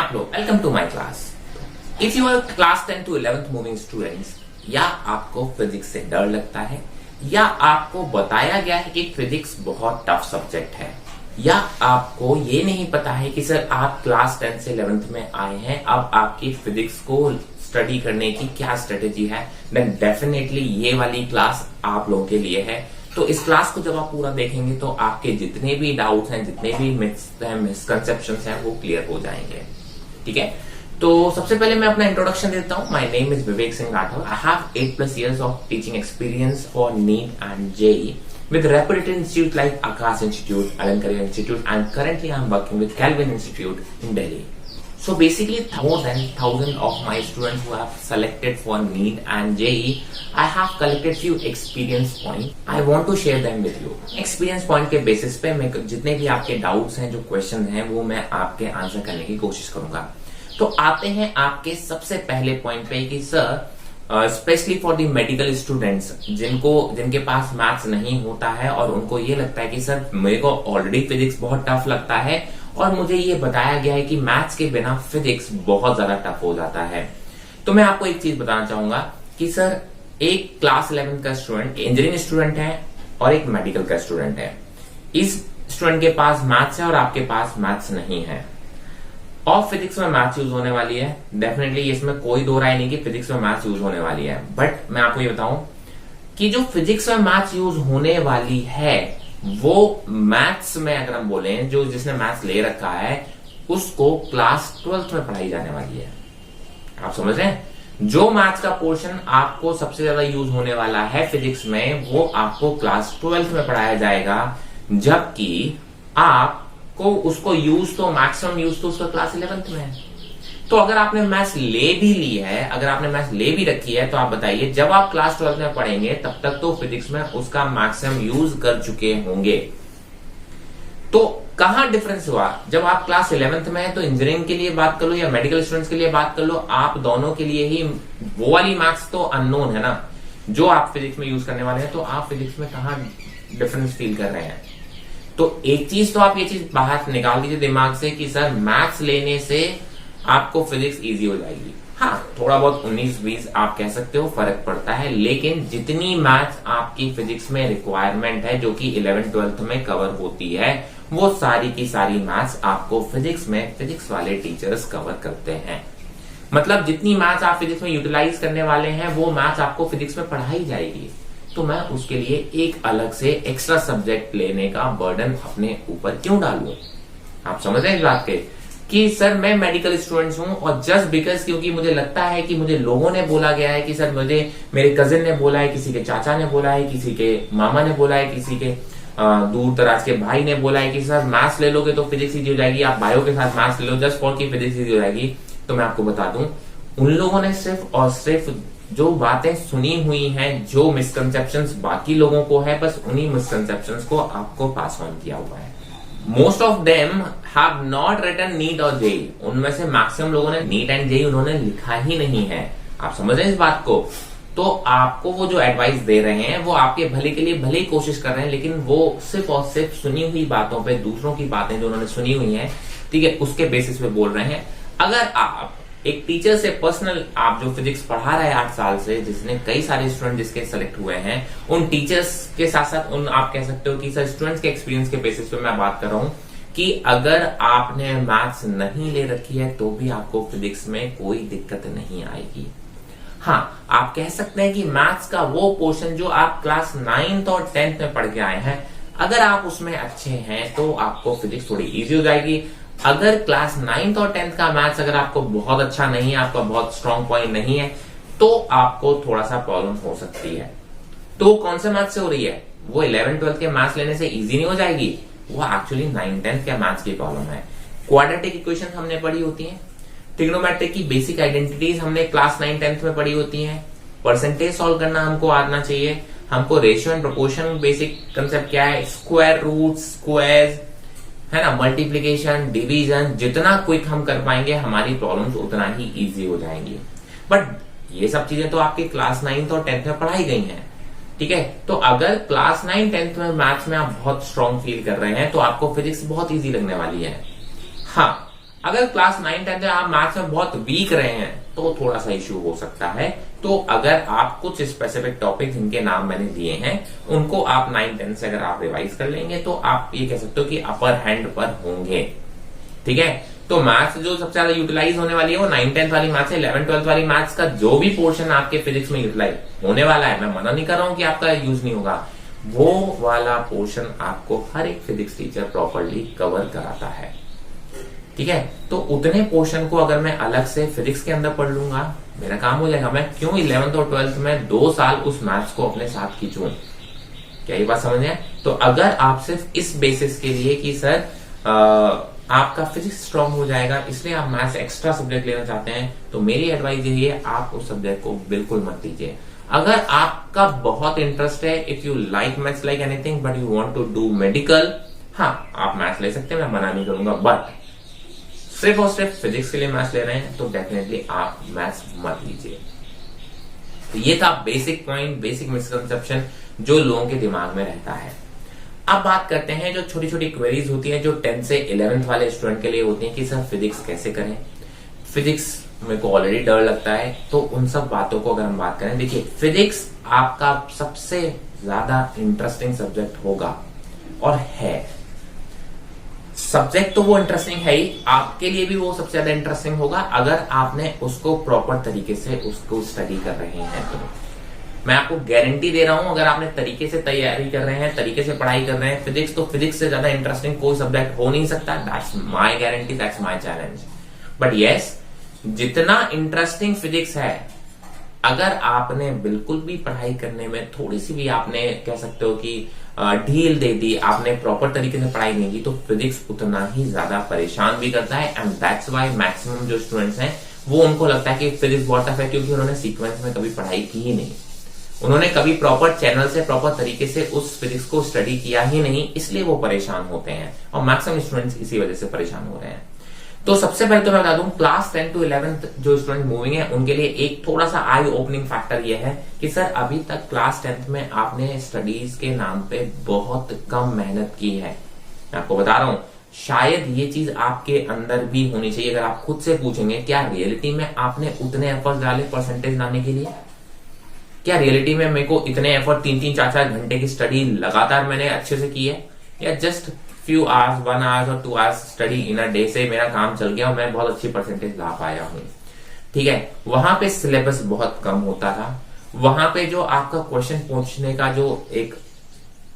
आप लोग, welcome to my class. If you are class 10 to 11th moving students, या आपको फिजिक्स से डर लगता है, या आपको बताया गया है कि फिजिक्स बहुत टफ सब्जेक्ट है, या आपको ये नहीं पता है कि सर आप क्लास 10 से 11th में आए हैं, अब आपकी फिजिक्स को स्टडी करने की क्या स्ट्रेटेजी है, देन डेफिनेटली ये वाली क्लास आप लोगों के लिए है। तो इस क्लास को जब आप पूरा देखेंगे तो आपके जितने भी डाउट्स हैं, जितने भी मिसकंसेप्शंस हैं, वो क्लियर हो जाएंगे। ठीक है, तो सबसे पहले मैं अपना इंट्रोडक्शन देता हूं। My name is Vivek Singh Rathore. I have 8+ years of teaching experience for NEET and JEE with reputed institute like Akash Institute, Alan Career Institute, and currently I am working with Calvin Institute in Delhi. So basically, more than 1,000 of my students who have selected for NEET and JEE, I have collected few experience points. I want to share them with you. Experience point के basis पे मैं जितने भी आपके doubts हैं, जो question हैं, वो मैं आपके answer करने की कोशिश करूंगा। तो आते हैं आपके सबसे पहले point पे कि sir specially for the medical students जिनके पास मैथ्स नहीं होता है और उनको ये लगता है कि सर मेरे को ऑलरेडी फिजिक्स बहुत टफ लगता है और मुझे ये बताया गया है कि मैथ्स के बिना फिजिक्स बहुत ज्यादा टफ हो जाता है। तो मैं आपको एक चीज बताना चाहूंगा कि सर एक क्लास 11 का स्टूडेंट इंजीनियरिंग स्टूडेंट है और एक मेडिकल का स्टूडेंट है। इस स्टूडेंट के पास मैथ्स है और आपके पास मैथ्स नहीं है, और फिजिक्स में मैथ्स यूज होने वाली है। डेफिनेटली इसमें कोई दो राय नहीं कि फिजिक्स में मैथ्स यूज होने वाली है, बट मैं आपको ये बताऊं कि जो फिजिक्स में मैथ्स यूज होने वाली है वो मैथ्स में अगर हम बोले जो जिसने मैथ्स ले रखा है उसको क्लास 12th में पढ़ाई जाने वाली है। आप समझ रहे हैं? जो मैथ्स का पोर्शन आपको सबसे ज्यादा यूज होने वाला है फिजिक्स में वो आपको क्लास 12th में पढ़ाया जाएगा, जबकि आप को उसको यूज तो मैक्सिमम यूज तो उसका क्लास 11th में है। तो अगर आपने मैथ्स ले भी ली है, अगर आपने मैथ्स ले भी रखी है, तो आप बताइए जब आप क्लास 12th में पढ़ेंगे तब तक तो फिजिक्स में उसका मैक्सिमम यूज कर चुके होंगे। तो कहां डिफरेंस हुआ? जब आप क्लास 11th में है तो इंजीनियरिंग के लिए बात कर लो या मेडिकल स्टूडेंट्स के लिए बात कर लो, आप दोनों के लिए ही वो वाली मैथ्स तो अननोन है ना, जो आप फिजिक्स में यूज करने वाले हैं। तो आप फिजिक्स में कहां डिफरेंस फील कर रहे हैं? तो एक चीज तो आप ये चीज बाहर निकाल दीजिए दिमाग से कि सर मैथ्स लेने से आपको फिजिक्स इजी हो जाएगी। हाँ, थोड़ा बहुत 19-20 आप कह सकते हो फर्क पड़ता है, लेकिन जितनी मैथ्स आपकी फिजिक्स में रिक्वायरमेंट है जो कि 11th-12th में कवर होती है, वो सारी की सारी मैथ्स आपको फिजिक्स में फिजिक्स वाले टीचर्स कवर करते हैं। मतलब जितनी मैथ्स आप फिजिक्स में यूटिलाइज करने वाले हैं वो मैथ्स आपको फिजिक्स में पढ़ाई जाएगी। तो मैं उसके लिए एक अलग से एक्स्ट्रा सब्जेक्ट लेने का बर्डन अपने ऊपर क्यों डालूं? आप समझ रहे हैं इस बात के कि सर मैं मेडिकल स्टूडेंट्स हूं और जस्ट बिकॉज क्योंकि मुझे लगता है कि मुझे लोगों ने बोला गया है कि सर मुझे मेरे कजिन ने बोला है, किसी के चाचा ने बोला है, किसी के मामा ने बोला है, किसी के दूर दराज के भाई ने बोला है कि सर मैथ्स ले लोगे तो फिजिक्स इजी हो जाएगी, आप बायो के साथ मैथ्स ले लो जस्ट फॉर की फिजिक्स इजी हो जाएगी। तो मैं आपको बता दूं उन लोगों ने सिर्फ और सिर्फ जो बातें सुनी हुई हैं, जो मिसकंसेप्शंस बाकी लोगों को है, बस उन्हीं मिसकंसेप्शंस को आपको पास ऑन किया हुआ है। Most of them have not written NEET और जेई। उनमें से मैक्सिमम लोगों ने नीट एंड जेई उन्होंने लिखा ही नहीं है। आप समझ रहे हैं इस बात को? तो आपको वो जो एडवाइस दे रहे हैं वो आपके भले के लिए भले ही कोशिश कर रहे हैं, लेकिन वो सिर्फ और सिर्फ सुनी हुई बातों पे, दूसरों की बातें जो उन्होंने सुनी हुई है, ठीक है, उसके बेसिस पे बोल रहे हैं। अगर आप एक टीचर से पर्सनल, आप जो फिजिक्स पढ़ा रहे हैं 8 साल से, जिसने कई सारे स्टूडेंट जिसके सेलेक्ट हुए हैं, उन टीचर्स के साथ साथ उन आप कह सकते हो कि सर स्टूडेंट्स के एक्सपीरियंस के बेसिस पे मैं बात कर रहा हूं कि अगर आपने मैथ्स नहीं ले रखी है तो भी आपको फिजिक्स में कोई दिक्कत नहीं आएगी। हाँ, आप कह सकते हैं कि मैथ्स का वो पोर्शन जो आप क्लास 9th और 10th में पढ़ के आए हैं, अगर आप उसमें अच्छे हैं तो आपको फिजिक्स थोड़ी इजी हो जाएगी। अगर क्लास 9th और 10th का मैथ्स अगर आपको बहुत अच्छा नहीं है, आपका बहुत स्ट्रॉन्ग पॉइंट नहीं है, तो आपको थोड़ा सा प्रॉब्लम हो सकती है। तो कौन से मैथ्स से हो रही है? वो 11th-12th के मैथ्स लेने से इजी नहीं हो जाएगी, वो एक्चुअली 9th-10th के मैथ्स की प्रॉब्लम है। क्वाड्रेटिक इक्वेशन हमने पढ़ी होती है, ट्रिग्नोमेट्रिक की बेसिक आइडेंटिटीज हमने क्लास 9-10th में पढ़ी होती है, परसेंटेज सॉल्व करना हमको आना चाहिए, हमको ratio and proportion basic concept क्या है, स्क्वायर रूट, स्क्वायर्स, है ना, मल्टीप्लीकेशन, डिवीजन, जितना क्विक हम कर पाएंगे हमारी प्रॉब्लम्स उतना ही इजी हो जाएंगी। बट ये सब चीजें तो आपके क्लास 9th और 10th में पढ़ाई गई हैं, ठीक है। तो अगर क्लास 9-10th में मैथ्स में आप बहुत स्ट्रॉन्ग फील कर रहे हैं तो आपको फिजिक्स बहुत इजी लगने वाली है। हाँ, अगर क्लास 9-10 में आप मैथ्स में बहुत वीक रहे हैं तो थोड़ा सा इश्यू हो सकता है। तो अगर आप कुछ स्पेसिफिक टॉपिक जिनके नाम मैंने दिए हैं उनको आप 9-10 से अगर आप रिवाइज कर लेंगे तो आप ये कह सकते हो कि अपर हैंड पर होंगे। ठीक है, तो मैथ्स जो सबसे ज्यादा यूटिलाइज होने वाली है वो 9-10 वाली मैथ्स है। 11-12 वाली मैथ्स का जो भी पोर्शन आपके फिजिक्स में यूटिलाइज होने वाला है, मैं मना नहीं कर रहा हूं कि आपका यूज नहीं होगा, वो वाला पोर्शन आपको हर एक फिजिक्स टीचर प्रॉपरली कवर कराता है। ठीक है, तो उतने पोर्शन को अगर मैं अलग से फिजिक्स के अंदर पढ़ लूंगा मेरा काम हो जाएगा। मैं क्यों 11th और 12th में 2 साल उस मैथ्स को अपने साथ खींचूं? क्या ये बात समझ में? तो अगर आप सिर्फ इस बेसिस के लिए कि सर आपका फिजिक्स स्ट्रांग हो जाएगा इसलिए आप मैथ्स एक्स्ट्रा सब्जेक्ट लेना चाहते हैं, तो मेरी एडवाइस यही है आप उस सब्जेक्ट को बिल्कुल मत लीजिए। अगर आपका बहुत इंटरेस्ट है, if you like maths like anything but you want to do medical, हाँ आप मैथ्स ले सकते हैं, मैं मना नहीं करूंगा, बट सिर्फ और सिर्फ फिजिक्स के लिए मैथ्स ले रहे हैं तो डेफिनेटली आप मैथ्स मत लीजिए। तो ये था बेसिक पॉइंट, बेसिक मिसकंसेप्शन जो लोगों के दिमाग में रहता है। अब बात करते हैं जो छोटी छोटी क्वेरीज होती है जो 10th से 11th वाले स्टूडेंट के लिए होती है कि सर फिजिक्स कैसे करें, फिजिक्स मेरे को ऑलरेडी डर लगता है। तो उन सब बातों को अगर हम बात करें, देखिए फिजिक्स आपका सबसे ज्यादा इंटरेस्टिंग सब्जेक्ट होगा और है। सब्जेक्ट तो वो इंटरेस्टिंग है ही, आपके लिए भी वो सबसे ज्यादा इंटरेस्टिंग होगा अगर आपने उसको प्रॉपर तरीके से उसको स्टडी कर रहे हैं। तो मैं आपको गारंटी दे रहा हूं अगर आपने तरीके से तैयारी कर रहे हैं, तरीके से पढ़ाई कर रहे हैं फिजिक्स, तो फिजिक्स से ज्यादा इंटरेस्टिंग कोई सब्जेक्ट हो नहीं सकता। That's my guarantee, that's my challenge. But yes, जितना इंटरेस्टिंग फिजिक्स है, अगर आपने बिल्कुल भी पढ़ाई करने में थोड़ी सी भी आपने कह सकते हो कि ढील दे दी, आपने प्रॉपर तरीके से पढ़ाई नहीं की, तो फिजिक्स उतना ही ज्यादा परेशान भी करता है। एंड दैट्स व्हाई मैक्सिमम जो स्टूडेंट्स हैं वो उनको लगता है कि फिजिक्स बहुत टफ है, क्योंकि उन्होंने सीक्वेंस में कभी पढ़ाई की ही नहीं, उन्होंने कभी प्रॉपर चैनल से प्रॉपर तरीके से उस फिजिक्स को स्टडी किया ही नहीं, इसलिए वो परेशान होते हैं और मैक्सिमम स्टूडेंट्स इसी वजह से परेशान हो रहे हैं। तो सबसे पहले तो मैं बता दूं, क्लास 10 to 11th जो स्टूडेंट मूविंग है उनके लिए एक थोड़ा सा आई ओपनिंग फैक्टर ये है कि सर अभी तक क्लास 10th में आपने स्टडीज के नाम पे बहुत कम मेहनत की है। मैं आपको बता रहा हूं, शायद ये चीज आपके अंदर भी होनी चाहिए। अगर आप खुद से पूछेंगे क्या रियलिटी में आपने उतने एफर्ट डाले परसेंटेज लाने के लिए? क्या रियलिटी में मेरे को इतने एफर्ट 3-3, 4-4 घंटे की स्टडी लगातार मैंने अच्छे से की है, या जस्ट फ्यू आवर्स, 1 आवर्स और 2 hours study in a day से मेरा काम चल गया और मैं बहुत अच्छी परसेंटेज ला पाया हूं? ठीक है, वहां पे सिलेबस बहुत कम होता था, वहां पे जो आपका क्वेश्चन पूछने का जो एक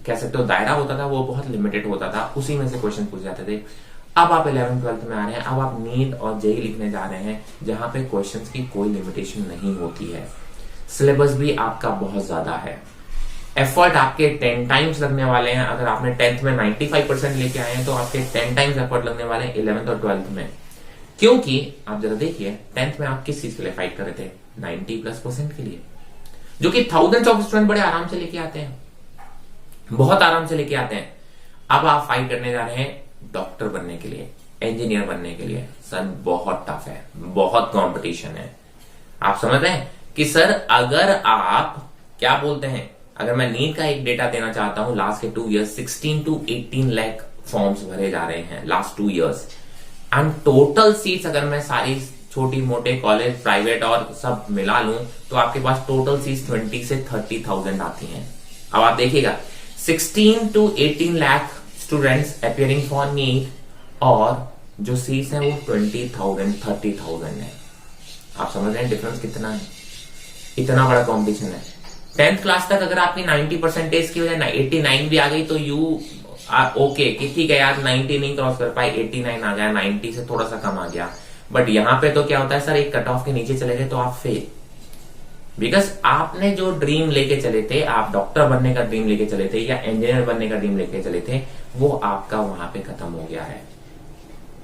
कह सकते हो दायरा होता था वो बहुत लिमिटेड होता था, उसी में से क्वेश्चन पूछ जाते थे। अब आप 11th-12th में आ रहे हैं, अब आप नीट और जेई लिखने जा रहे हैं जहां पे क्वेश्चंस की कोई लिमिटेशन नहीं होती है, सिलेबस भी आपका बहुत ज्यादा है, एफर्ट आपके 10 टाइम्स लगने वाले हैं। अगर आपने 10th में 95% लेके आए हैं तो आपके 10 टाइम्स एफर्ट लगने वाले हैं 11th और 12th में। क्योंकि आप जरा देखिए 10th में आप किस चीज के लिए फाइट कर रहे थे? 90+% के लिए, जो कि थाउजेंड्स ऑफ स्टूडेंट बड़े आराम से लेके आते हैं, बहुत आराम से लेके आते हैं। अब आप फाइट करने जा रहे हैं डॉक्टर बनने के लिए, इंजीनियर बनने के लिए। सर बहुत टफ है, बहुत कंपटीशन है। आप समझ रहे हैं कि सर अगर आप क्या बोलते हैं, अगर मैं नीट का एक डेटा देना चाहता हूं, लास्ट के 2 इयर्स 16 to 18 लाख फॉर्म्स भरे जा रहे हैं last 2 years, and total seats अगर मैं सारी छोटी मोटे कॉलेज प्राइवेट और सब मिला लूं तो आपके पास टोटल सीट्स 20 से 30,000 आती हैं। अब आप देखिएगा 16 to 18 lakh students appearing for NEET और जो सीट्स हैं वो 20,000 30,000 है। आप समझ रहे हैं डिफरेंस कितना है? इतना बड़ा कॉम्पिटिशन है। 10th क्लास तक अगर आपकी 90% की वजह 89 भी आ गई तो यू ओके कि ठीक है यार 90 नहीं क्रॉस कर पाए, 89 आ गया, 90 से थोड़ा सा कम आ गया। बट यहां पे तो क्या होता है सर, एक कट ऑफ के नीचे चले गए तो आप फेल, बिकॉज आपने जो ड्रीम लेके चले थे, आप डॉक्टर बनने का ड्रीम लेके चले थे या इंजीनियर बनने का ड्रीम लेके चले थे, वो आपका वहां पे खत्म हो गया है।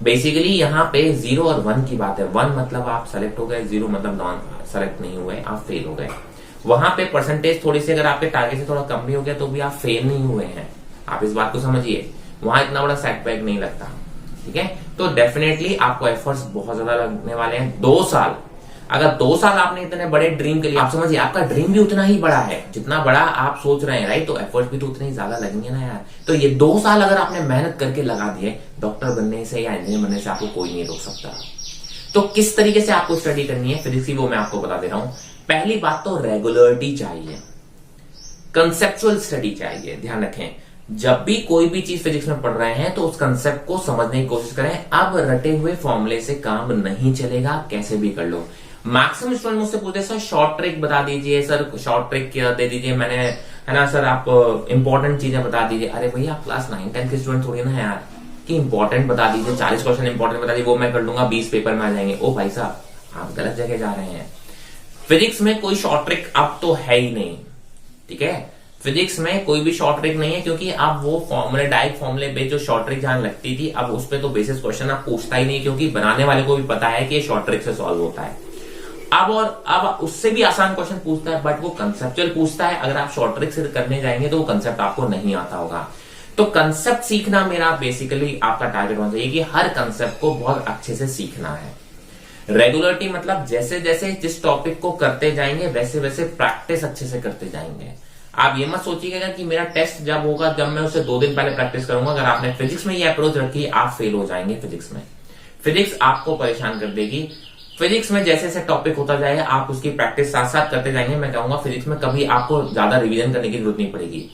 बेसिकली यहाँ पे 0 और 1 की बात है। 1 मतलब आप सेलेक्ट हो गए, 0 मतलब नॉन सेलेक्ट नहीं हुए, आप फेल हो गए। वहां पे परसेंटेज थोड़ी सी अगर आपके टारगेट से थोड़ा कम भी हो गया तो भी आप फेल नहीं हुए हैं। आप इस बात को समझिए, वहां इतना बड़ा सेटबैक नहीं लगता। ठीक है, तो डेफिनेटली आपको एफर्ट्स बहुत ज्यादा लगने वाले हैं। 2 साल अगर 2 साल आपने इतने बड़े ड्रीम के लिए, आप समझिए आपका ड्रीम भी उतना ही बड़ा है जितना बड़ा आप सोच रहे हैं, राइट? तो एफर्ट भी तो उतने ही ज्यादा लगेंगे ना यार। तो ये 2 साल अगर आपने मेहनत करके लगा दिए, डॉक्टर बनने से या इंजीनियर बनने से आपको कोई नहीं रोक सकता। तो किस तरीके से आपको स्टडी करनी है फिजिक्स की, वो मैं आपको बता दे रहा हूं। पहली बात तो रेगुलरिटी चाहिए, कंसेप्चुअल स्टडी चाहिए। ध्यान रखें, जब भी कोई भी चीज फिजिक्स में पढ़ रहे हैं तो उस कंसेप्ट को समझने की कोशिश करें। अब रटे हुए फॉर्मूले से काम नहीं चलेगा, कैसे भी कर लो। मैक्सिमम स्टूडेंट मुझसे पूछते हैं सर शॉर्ट ट्रिक बता दीजिए, सर शॉर्ट ट्रिक दे दीजिए, मैंने है ना सर आप इंपॉर्टेंट चीजें बता दीजिए। अरे भैया आप क्लास 9-10 के स्टूडेंट थोड़ी ना यार कि इंपॉर्टेंट बता दीजिए, 40 क्वेश्चन इंपॉर्टेंट बता दीजिए, वो मैं कर लूंगा, 20 पेपर में आ जाएंगे। ओ भाई साहब आप गलत जगह जा रहे हैं। फिजिक्स में कोई शॉर्ट ट्रिक अब तो है ही नहीं, ठीक है? फिजिक्स में कोई भी शॉर्ट ट्रिक नहीं है, क्योंकि अब वो फॉर्मूले डायरेक्ट फॉर्मूले पे जो शॉर्ट ट्रिक जहां लगती थी, अब उस पे तो बेसिस क्वेश्चन आप पूछता ही नहीं, क्योंकि बनाने वाले को भी पता है कि ये शॉर्ट ट्रिक से सॉल्व होता है। अब उससे भी आसान क्वेश्चन पूछता है, बट वो कंसेप्चुअल पूछता है। अगर आप शॉर्ट ट्रिक से करने जाएंगे तो वो कंसेप्ट आपको नहीं आता होगा। तो कंसेप्ट सीखना मेरा बेसिकली आपका टारगेट होना चाहिए कि हर कंसेप्ट को बहुत अच्छे से सीखना है। रेगुलरिटी मतलब जैसे जैसे जिस टॉपिक को करते जाएंगे वैसे वैसे प्रैक्टिस अच्छे से करते जाएंगे। आप ये मत सोचिएगा कि मेरा टेस्ट जब होगा जब मैं उसे 2 दिन पहले प्रैक्टिस करूंगा। अगर आपने फिजिक्स में ये अप्रोच रखी, आप फेल हो जाएंगे। फिजिक्स में फिजिक्स आपको परेशान कर देगी। फिजिक्स में जैसे जैसे टॉपिक होता जाएगा आप उसकी प्रैक्टिस साथ साथ करते जाएंगे। मैं कहूंगा फिजिक्स में कभी आपको ज्यादा रिवीजन करने की जरूरत नहीं पड़ेगी।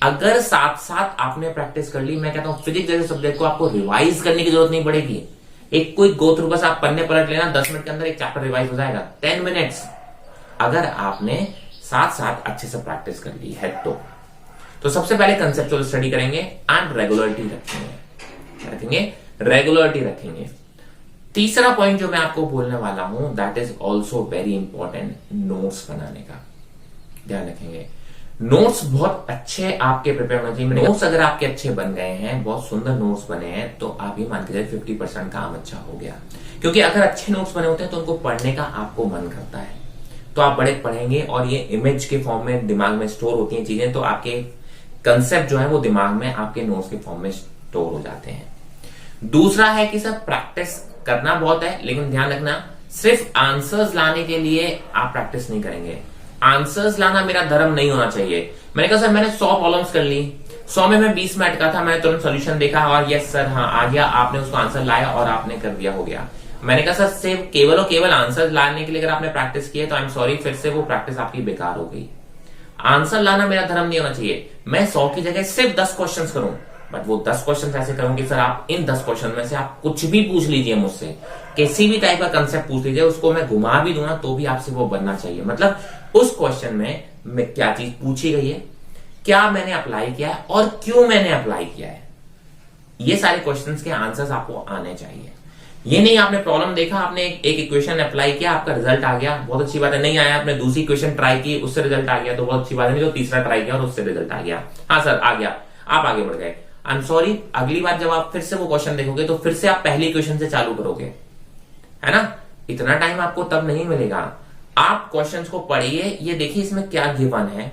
अगर साथ साथ आपने प्रैक्टिस कर ली, मैं कहता हूं फिजिक्स जैसे सब्जेक्ट को आपको रिवाइज करने की जरूरत नहीं पड़ेगी। एक कोई गो थ्रू बस आप पन्ने पलट लेना, 10 मिनट के अंदर एक चैप्टर रिवाइज हो जाएगा, 10 मिनट्स, अगर आपने साथ साथ अच्छे से प्रैक्टिस कर ली है तो सबसे पहले कंसेप्चुअल स्टडी करेंगे एंड रेगुलरिटी रखेंगे, रेगुलरिटी रखेंगे। तीसरा पॉइंट जो मैं आपको बोलने वाला हूं that is also very important, notes बनाने का। ध्यान रखेंगे, नोट्स बहुत अच्छे आपके प्रिपेयर होने चाहिए। नोट्स अगर आपके अच्छे बन गए हैं, बहुत सुंदर नोट्स बने हैं, तो आप ये मान के चलिए 50% काम अच्छा हो गया। क्योंकि अगर अच्छे नोट्स बने होते हैं तो उनको पढ़ने का आपको मन करता है, तो आप बड़े पढ़ेंगे और ये इमेज के फॉर्म में दिमाग में स्टोर होती हैं चीजें, तो आपके कंसेप्ट जो है वो दिमाग में आपके नोट्स के फॉर्म में स्टोर हो जाते हैं। दूसरा है कि सर प्रैक्टिस करना बहुत है, लेकिन ध्यान रखना सिर्फ आंसर्स लाने के लिए आप प्रैक्टिस नहीं करेंगे। आंसर्स लाना मेरा धर्म नहीं होना चाहिए। मैंने कहा सर मैंने 100 प्रॉब्लम्स कर ली, 100 में मैं 20 में अटका था, मैंने तुरंत सॉल्यूशन देखा और यस सर हाँ आ गया, आपने उसको आंसर लाया और आपने कर दिया, हो गया। मैंने कहा सर सिर्फ केवल और केवल आंसर लाने के लिए अगर आपने प्रैक्टिस की है तो आई एम सॉरी, फिर से वो प्रैक्टिस आपकी बेकार हो गई। आंसर लाना मेरा धर्म नहीं होना चाहिए। मैं 100 की जगह सिर्फ 10 क्वेश्चन करूं, बट वो 10 क्वेश्चन ऐसे करूंगी सर आप इन 10 क्वेश्चन में से आप कुछ भी पूछ लीजिए मुझसे, किसी भी टाइप का कंसेप्ट पूछ लीजिए, उसको मैं घुमा भी दूंगा तो भी आपसे वो बनना चाहिए। मतलब उस क्वेश्चन में क्या चीज पूछी गई है, क्या मैंने अप्लाई किया है और क्यों मैंने अप्लाई किया है, ये सारे क्वेश्चंस के आंसर्स आपको आने चाहिए। ये नहीं आपने प्रॉब्लम देखा, आपने एक इक्वेशन अप्लाई किया, आपका रिजल्ट आ गया, बहुत अच्छी बात है, नहीं आया, आपने दूसरी इक्वेशन ट्राई की, उससे रिजल्ट आ गया तो बहुत अच्छी बात है, नहीं तो तीसरा ट्राई किया और उससे रिजल्ट आ गया, हाँ सर आ गया, आप आगे बढ़ गए। आई एम सॉरी, अगली बार जब आप फिर से वो क्वेश्चन देखोगे तो फिर से आप पहली इक्वेशन से चालू करोगे, है ना? इतना टाइम आपको तब नहीं मिलेगा। आप क्वेश्चंस को पढ़िए, ये देखिए इसमें क्या गिवन है,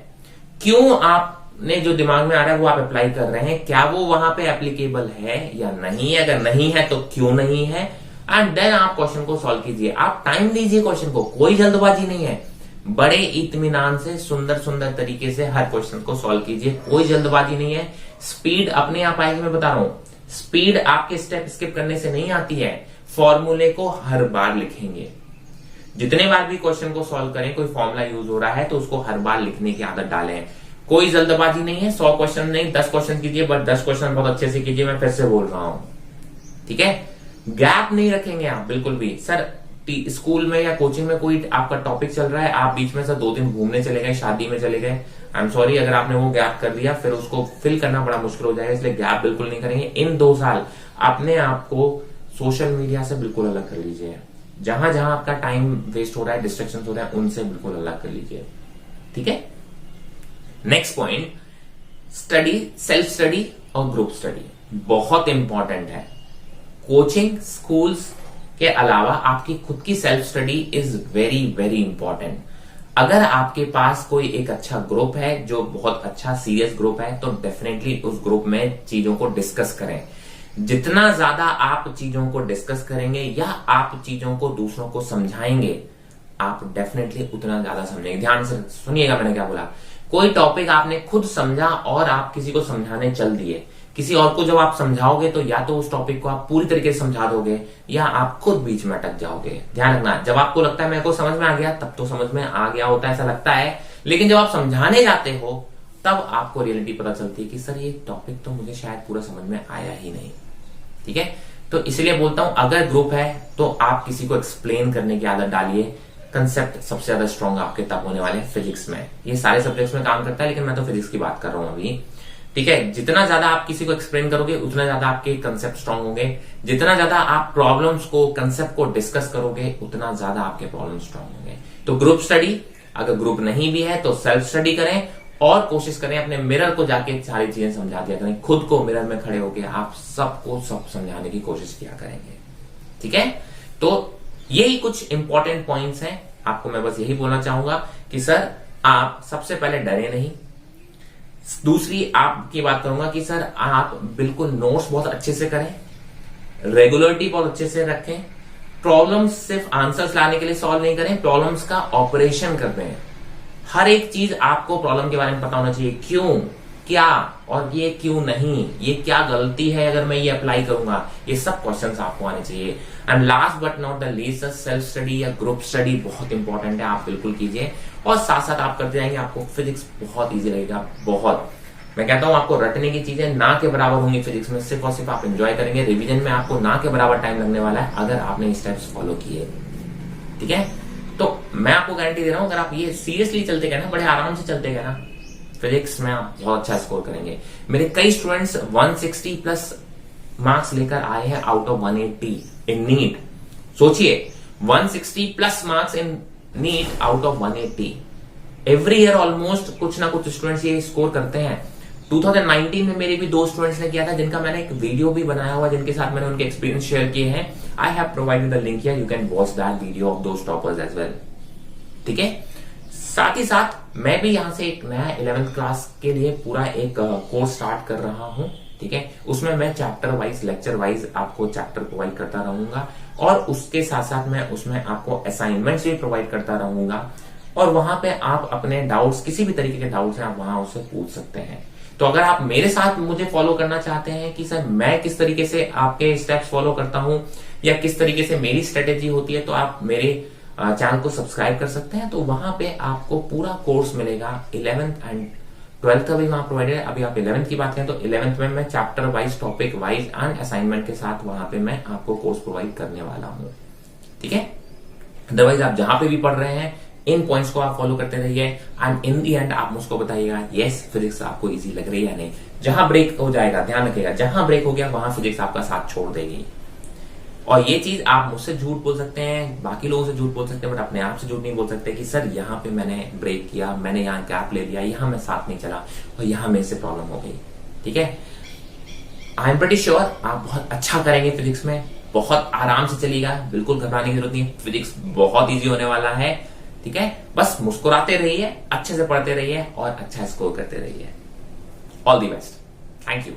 क्यों आपने जो दिमाग में आ रहा है वो आप अप्लाई कर रहे हैं, क्या वो वहां पे एप्लीकेबल है या नहीं है, अगर नहीं है तो क्यों नहीं है, एंड देन आप क्वेश्चन को सॉल्व कीजिए। आप टाइम दीजिए क्वेश्चन को, कोई जल्दबाजी नहीं है, बड़े इत्मीनान से सुंदर सुंदर तरीके से हर क्वेश्चन को सॉल्व कीजिए, कोई जल्दबाजी नहीं है। स्पीड अपने आप आएगी, मैं बता रहा हूं, स्पीड आपके स्टेप स्किप करने से नहीं आती है, फॉर्मूले को हर बार लिखेंगे। जितने बार भी क्वेश्चन को सॉल्व करें, कोई फॉर्मूला यूज हो रहा है तो उसको हर बार लिखने की आदत डालें। कोई जल्दबाजी नहीं है, 100 क्वेश्चन नहीं 10 क्वेश्चन कीजिए, बट 10 क्वेश्चन बहुत अच्छे से कीजिए, मैं फिर से बोल रहा हूं, ठीक है? गैप नहीं रखेंगे आप बिल्कुल भी। सर स्कूल में या कोचिंग में कोई आपका टॉपिक चल रहा है, आप बीच में से 2 दिन घूमने चले गए, शादी में चले गए, आई एम सॉरी, अगर आपने वो गैप कर दिया फिर उसको फिल करना बड़ा मुश्किल हो जाएगा, इसलिए गैप बिल्कुल नहीं करेंगे। इन 2 साल अपने आप को सोशल मीडिया से बिल्कुल अलग कर लीजिए। जहां जहां आपका टाइम वेस्ट हो रहा है, डिस्ट्रैक्शन हो रहा है, उनसे बिल्कुल अलग कर लीजिए, ठीक है? Next point, study, self study और ग्रुप स्टडी बहुत इंपॉर्टेंट है। कोचिंग स्कूल्स के अलावा आपकी खुद की self study is very very important. अगर आपके पास कोई एक अच्छा ग्रुप है जो बहुत अच्छा सीरियस ग्रुप है, तो डेफिनेटली उस ग्रुप में चीजों को डिस्कस करें। जितना ज्यादा आप चीजों को डिस्कस करेंगे या आप चीजों को दूसरों को समझाएंगे, आप डेफिनेटली उतना ज्यादा समझेंगे। ध्यान से सुनिएगा मैंने क्या बोला। कोई टॉपिक आपने खुद समझा और आप किसी को समझाने चल दिए, किसी और को जब आप समझाओगे तो या तो उस टॉपिक को आप पूरी तरीके से समझा दोगे या आप खुद बीच में अटक जाओगे। ध्यान रखना, जब आपको लगता है मेरे को समझ में आ गया तब तो समझ में आ गया होता है, ऐसा लगता है, लेकिन जब आप समझाने जाते हो तब आपको रियलिटी पता चलती है कि सर ये टॉपिक तो मुझे शायद पूरा समझ में आया ही नहीं। ठीक है, तो इसलिए बोलता हूं अगर ग्रुप है तो आप किसी को एक्सप्लेन करने की आदत डालिए। कंसेप्ट सबसे ज्यादा स्ट्रॉन्ग आपके तब होने वाले हैं फिजिक्स में। ये सारे सब्जेक्ट्स में काम करता है लेकिन मैं तो फिजिक्स की बात कर रहा हूं अभी। ठीक है, जितना ज्यादा आप किसी को एक्सप्लेन करोगे उतना ज्यादा आपके कंसेप्ट स्ट्रॉन्ग होंगे। जितना ज्यादा आप प्रॉब्लम्स को, कंसेप्ट को डिस्कस करोगे उतना ज्यादा आपके प्रॉब्लम स्ट्रॉन्ग होंगे। तो ग्रुप स्टडी, अगर ग्रुप नहीं भी है तो सेल्फ स्टडी करें और कोशिश करें अपने मिरर को जाके सारी चीजें समझा दिया करें। खुद को मिरर में खड़े होकर आप सबको सब समझाने की कोशिश किया करेंगे। ठीक है, तो यही कुछ इंपॉर्टेंट पॉइंट्स हैं। आपको मैं बस यही बोलना चाहूंगा कि सर आप सबसे पहले डरे नहीं। दूसरी आपकी बात करूंगा कि सर आप बिल्कुल नोट्स बहुत अच्छे से करें, रेगुलरिटी बहुत अच्छे से रखें। प्रॉब्लम्स सिर्फ आंसर्स लाने के लिए सॉल्व नहीं करें, प्रॉब्लम्स का ऑपरेशन कर रहे हैं। हर एक चीज आपको प्रॉब्लम के बारे में पता होना चाहिए, क्यों, क्या और ये क्यों नहीं, ये क्या गलती है अगर मैं ये अप्लाई करूंगा, ये सब क्वेश्चंस आपको आने चाहिए। And last but not the least, self study या ग्रुप स्टडी बहुत इंपॉर्टेंट है, आप बिल्कुल कीजिए। और साथ साथ आप करते जाएंगे, आपको फिजिक्स बहुत ईजी लगेगा। बहुत, मैं कहता हूं आपको रटने की चीजें ना के बराबर होंगी फिजिक्स में, सिर्फ और सिर्फ आप एंजॉय करेंगे। रिवीजन में आपको ना के बराबर टाइम लगने वाला है अगर आपने ये स्टेप्स फॉलो किए। ठीक है, तो मैं आपको गारंटी दे रहा हूं अगर आप ये सीरियसली चलते गए ना, बड़े आराम से चलते गए ना, फिजिक्स में आप बहुत अच्छा स्कोर करेंगे। मेरे कई स्टूडेंट्स 160 प्लस मार्क्स लेकर आए हैं आउट ऑफ 180 इन नीट। सोचिए 160 plus marks in NEET out of 180। Every year almost कुछ ना कुछ स्टूडेंट्स ये स्कोर करते हैं। 2019 में मेरे भी 2 स्टूडेंट्स ने किया था जिनका मैंने एक वीडियो भी बनाया हुआ, जिनके साथ मैंने उनके एक्सपीरियंस शेयर किए हैं। I have provided the link here, you can watch that video of those toppers as well. ठीक है, साथ ही साथ मैं भी यहां से एक नया 11th क्लास के लिए पूरा एक कोर्स स्टार्ट कर रहा हूं। ठीक है, उसमें मैं चैप्टर वाइज, लेक्चर वाइज आपको चैप्टर प्रोवाइड करता रहूंगा और उसके साथ साथ मैं उसमें आपको असाइनमेंट्स भी प्रोवाइड करता रहूंगा। और वहां पे आप अपने डाउट्स, किसी भी तरीके के डाउट्स हैं, आप वहां उससे पूछ सकते हैं। तो अगर आप मेरे साथ मुझे फॉलो करना चाहते हैं कि सर मैं किस तरीके से आपके स्टेप्स फॉलो करता हूं या किस तरीके से मेरी स्ट्रेटेजी होती है, तो आप मेरे चैनल को सब्सक्राइब कर सकते हैं। तो वहां पे आपको पूरा कोर्स मिलेगा। 11th एंड 12th का भी वहां प्रोवाइडेड है। अभी आप 11th की बात करें तो 11th में मैं chapter wise, topic wise and assignment के साथ वहां पे मैं आपको कोर्स प्रोवाइड करने वाला हूं। ठीक है, अदरवाइज आप जहां पे भी पढ़ रहे हैं इन पॉइंट्स को आप फॉलो करते रहिए एंड इन दी एंड आप मुझको बताइएगा यस फिजिक्स आपको इजी लग रही है या नहीं। जहां ब्रेक हो जाएगा, ध्यान रखिएगा, जहां ब्रेक हो गया वहां फिजिक्स आपका साथ छोड़ देगी। और ये चीज आप मुझसे झूठ बोल सकते हैं, बाकी लोगों से झूठ बोल सकते हैं, बट अपने आप से झूठ नहीं बोल सकते कि सर यहाँ पे मैंने ब्रेक किया, मैंने यहाँ गैप ले लिया, यहाँ मैं साथ नहीं चला और यहाँ मेरे से प्रॉब्लम हो गई। ठीक है, आई एम प्रीटी श्योर आप बहुत अच्छा करेंगे फिजिक्स में, बहुत आराम से चलिएगा, बिल्कुल घबराने की जरूरत नहीं है। फिजिक्स बहुत ईजी होने वाला है। ठीक है, बस मुस्कुराते रहिए, अच्छे से पढ़ते रहिए और अच्छा स्कोर करते रहिए। All the best, thank you.